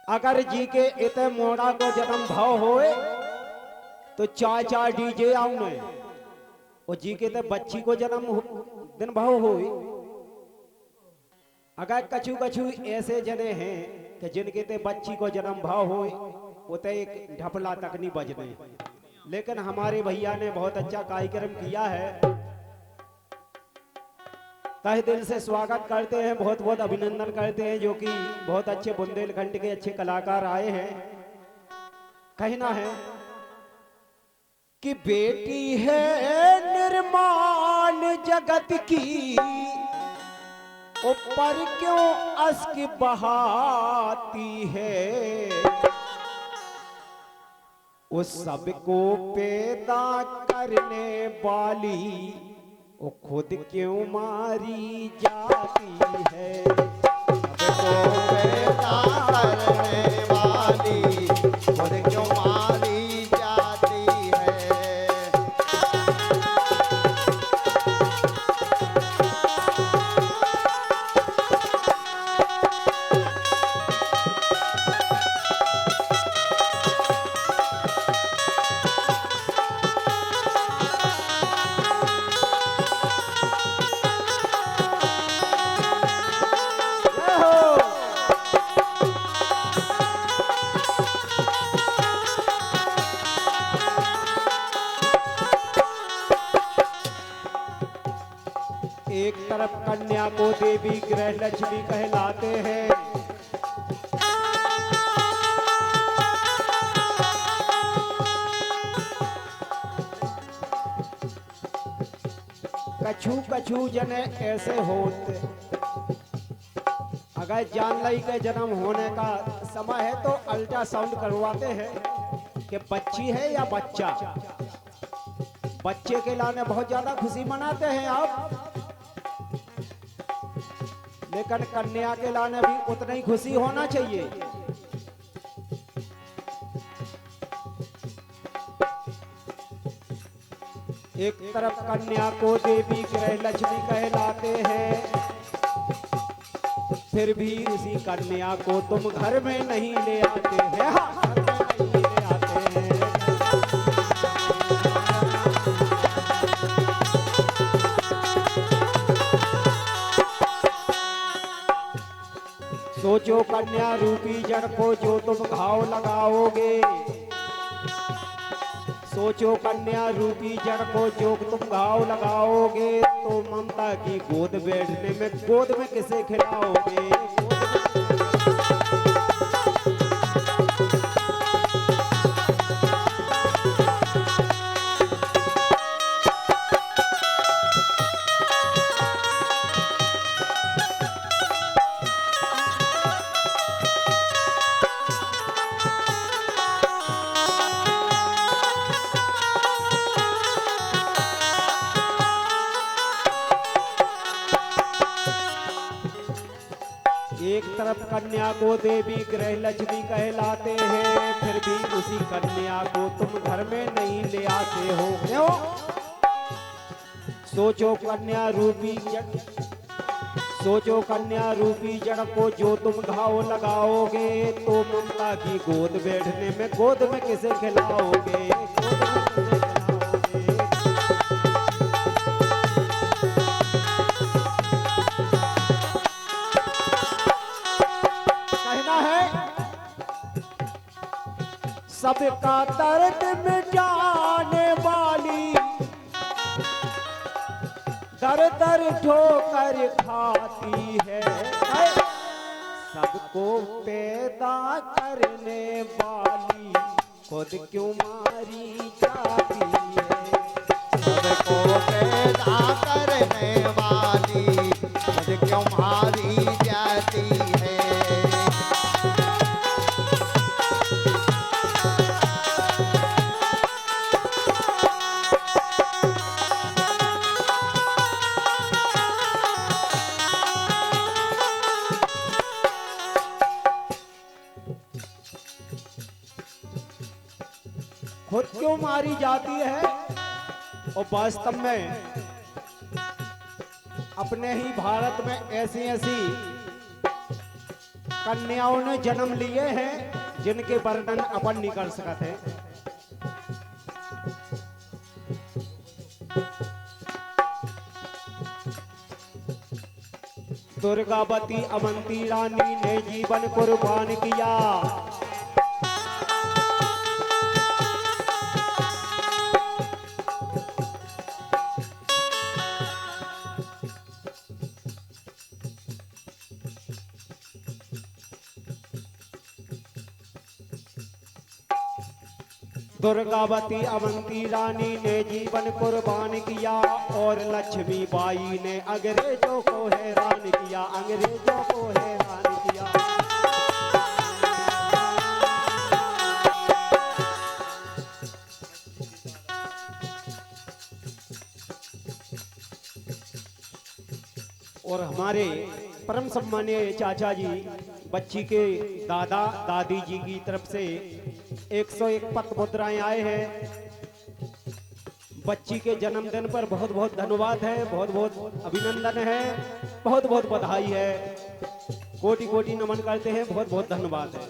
अगर जी के इत मोड़ा को जन्म भाव होए तो चार चार डीजे आऊ में और जी के ते बच्ची को जन्म दिन भाव होए। अगर कछु कछु ऐसे जने हैं कि जिनके ते बच्ची को जन्म भाव होए वो तो एक ढपला तक नहीं बजने, लेकिन हमारे भैया ने बहुत अच्छा कार्यक्रम किया है। तहे दिल से स्वागत करते हैं, बहुत बहुत अभिनंदन करते हैं जो कि बहुत अच्छे बुंदेलखंड के अच्छे कलाकार आए हैं। कहना है कि बेटी है निर्माण जगत की, ऊपर क्यों अश्क बहाती है, उस सबको पैदा करने वाली वो खुद क्यों मारी जाती है। सबको पैदा करने वाली खुद क्यों मारी जाती है। एक तरफ कन्या को देवी गृह लक्ष्मी कहलाते हैं, कछु कछु जने ऐसे होते अगर जान लाई के जन्म होने का समय है तो अल्ट्रासाउंड करवाते हैं कि बच्ची है या बच्चा। बच्चे के लाने बहुत ज्यादा खुशी मनाते हैं आप, लेकिन कन्या के लाने भी उतना ही खुशी होना चाहिए। एक तरफ कन्या को देवी गृह लक्ष्मी कहलाते हैं, फिर भी उसी कन्या को तुम घर में नहीं ले आते हैं। हाँ, घर में नहीं ले आते हैं। सोचो कन्या रूपी जड़ को जो तुम घाव लगाओगे, सोचो कन्या रूपी जड़ को जो तुम घाव लगाओगे, तो ममता की गोद बैठने में गोद में किसे खिलाओगे। एक तरफ कन्या को देवी गृह लक्ष्मी कहलाते हैं, फिर भी उसी कन्या को तुम घर में नहीं ले आते हो। क्यों? सोचो कन्या रूपी जड़, सोचो कन्या रूपी जड़ को जो तुम घाव लगाओगे, तो ममता की गोद बैठने में गोद में किसे खिलाओगे। सबका दर्द मिटाने वाली दर दर ठोकर खाती है, सबको पैदा करने वाली खुद क्यों मारी जाती है। सबको पैदा करने वाली खुद क्यों मारी जाती है। खुद क्यों मारी जाती है। और वास्तव में अपने ही भारत में ऐसी ऐसी कन्याओं ने जन्म लिए हैं जिनके वर्णन अपन नहीं कर सकते। दुर्गावती अवंती रानी ने जीवन कुर्बान किया। दुर्गावती अवंती रानी ने जीवन कुर्बान किया और लक्ष्मी बाई ने अंग्रेजों को हैरान किया, अंग्रेजों को हैरान किया। और हमारे परम सम्मानीय चाचा जी बच्ची के दादा दादी जी की तरफ से 101 पत्र मुद्राएं आए हैं। बच्ची के जन्मदिन पर बहुत बहुत धन्यवाद है, बहुत बहुत अभिनंदन है, बहुत बहुत बधाई है, कोटि कोटि नमन करते हैं, बहुत बहुत धन्यवाद है।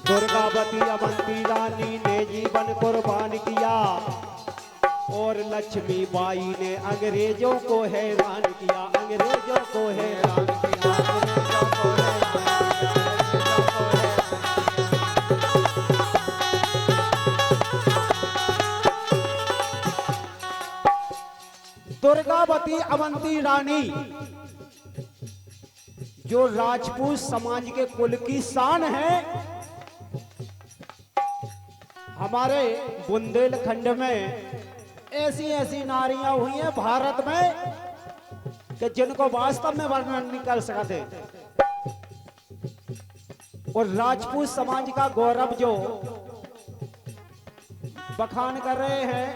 दुर्गावती अवंती रानी ने जीवन कुर्बान किया और लक्ष्मी बाई ने अंग्रेजों को हैरान किया, अंग्रेजों को हैरान किया, अंग्रेजों को दुर्गावती अवंती रानी जो राजपूत समाज के कुल की शान है, हमारे बुंदेलखंड में ऐसी ऐसी नारियां हुई हैं भारत में कि जिनको वास्तव में वर्णन नहीं कर सकते। और राजपूत समाज का गौरव जो बखान कर रहे हैं,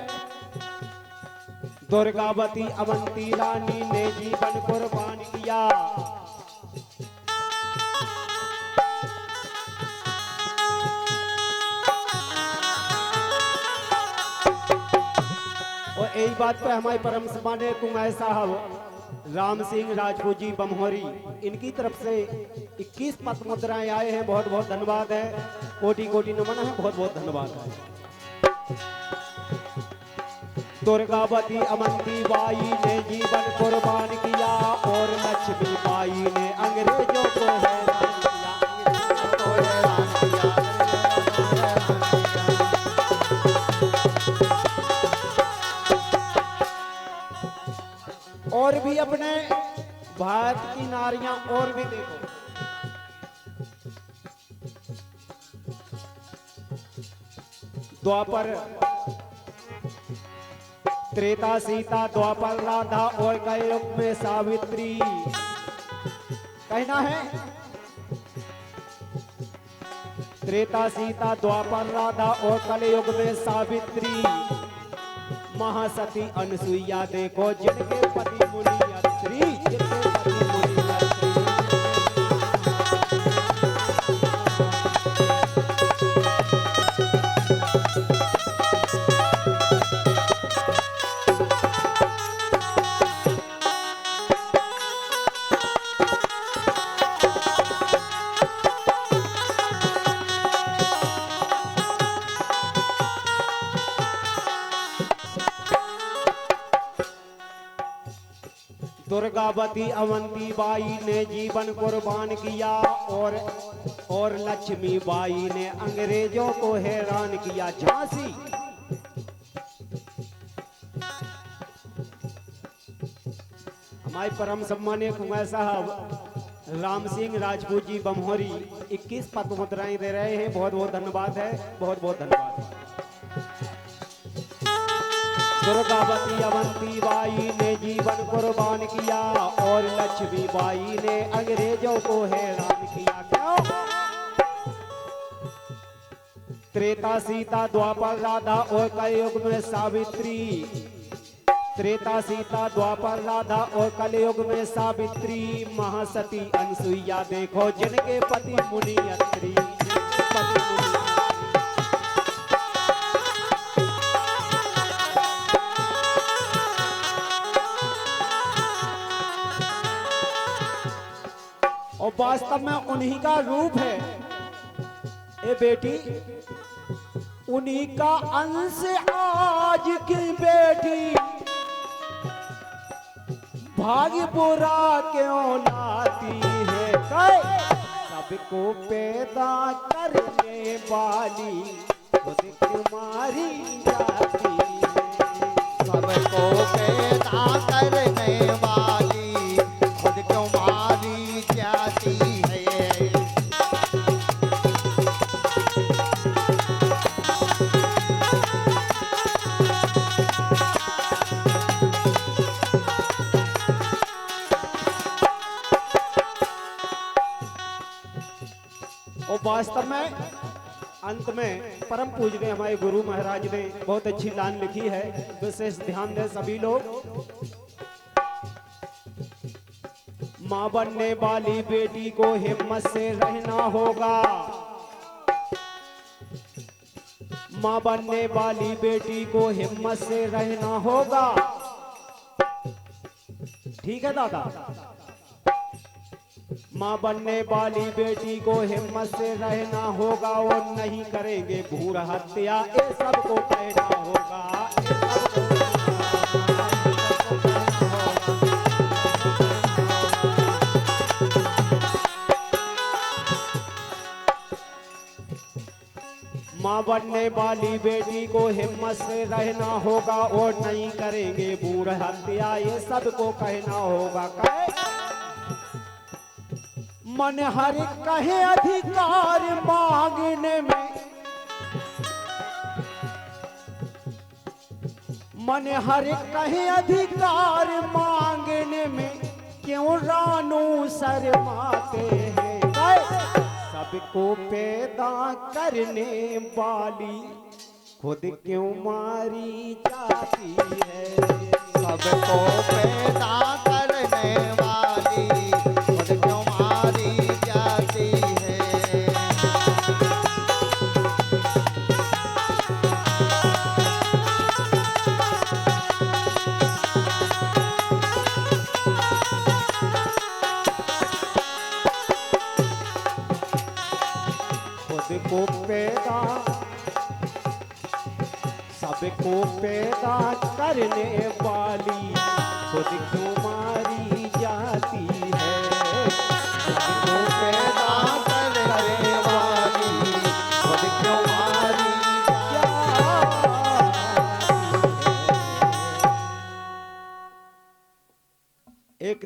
दुर्गावती अवंती रानी ने जीवन कुर्बान किया। और यही बात पे हमारे परम सम्मानीय कुमार साहब राम सिंह राजपूत जी बमहोरी, इनकी तरफ से 21 पत्र मुद्राएं आए हैं, बहुत बहुत धन्यवाद है, कोटि कोटि नमन है, बहुत बहुत धन्यवाद है। दुर्गावती अवंती बाई ने जीवन कुर्बान किया और लक्ष्मी बाई ने अंग्रेजों को हैरान किया, अंग्रेजों को हैरान किया। और भी अपने भारत की नारियां और भी देखो, द्वापर त्रेता सीता, द्वापर राधा और कलयुग में सावित्री। कहना है त्रेता सीता, द्वापर राधा और कलयुग में सावित्री, महासती अनसुईया देखो जिनके पति मुनि अत्रि, जिनके पति मुनि अत्रि। दुर्गावती अवंती बाई ने जीवन कुर्बान किया और लक्ष्मी बाई ने अंग्रेजों को हैरान किया। झांसी हमारे परम सम्मानीय कुमार साहब राम सिंह राजपूत जी बमहोरी 21 पत्र मुद्राएं दे रहे हैं, बहुत बहुत धन्यवाद है, बहुत बहुत धन्यवाद है। दुर्गावती अवंती बाई ने जीवन कुर्बान किया और लक्ष्मी बाई ने अंग्रेजों को हैरान किया। क्यों? त्रेता सीता, द्वापर राधा और कलयुग में सावित्री, त्रेता सीता, द्वापर राधा और कलयुग में सावित्री, महासती अनसुईया देखो जिनके पति मुनि अत्रि, पति मुनि। और वास्तव में उन्हीं का रूप है। ए बेटी, उन्हीं का अंश आज की बेटी भाग्य बुरा क्यों लाती है। सबको पैदा करने वाली खुद तुम्हारी जाती है। सबको पैदा करने वाली खुद क्यों मारी जाती है। और वास्तव में अंत में परम पूजनीय हमारे गुरु महाराज ने बहुत अच्छी लाइन लिखी है, विशेष ध्यान दें सभी लोग। माँ बनने वाली बेटी को हिम्मत से रहना होगा। माँ बनने वाली बेटी को हिम्मत से रहना होगा। ठीक है दादा। माँ बनने वाली बेटी को हिम्मत से रहना होगा और नहीं करेंगे भ्रूण हत्या, ये सबको कहना होगा। माँ बनने वाली बेटी को हिम्मत से रहना होगा और नहीं करेंगे भ्रूण हत्या, ये सबको कहना होगा। मन हर कहे अधिकार मांगने में, मन हर कहे अधिकार मांगने में क्यों रानू शर्माते हैं। सबको पैदा करने वाली खुद क्यों मारी जाती है। सबको पैदा करने वाली खुद क्यों मारी जाती है। खुद को पैदा, सबको पैदा करने वाली खुद क्यों मारी जाती है। सबको पैदा करने वाली खुद क्यों मारी जाती है। एक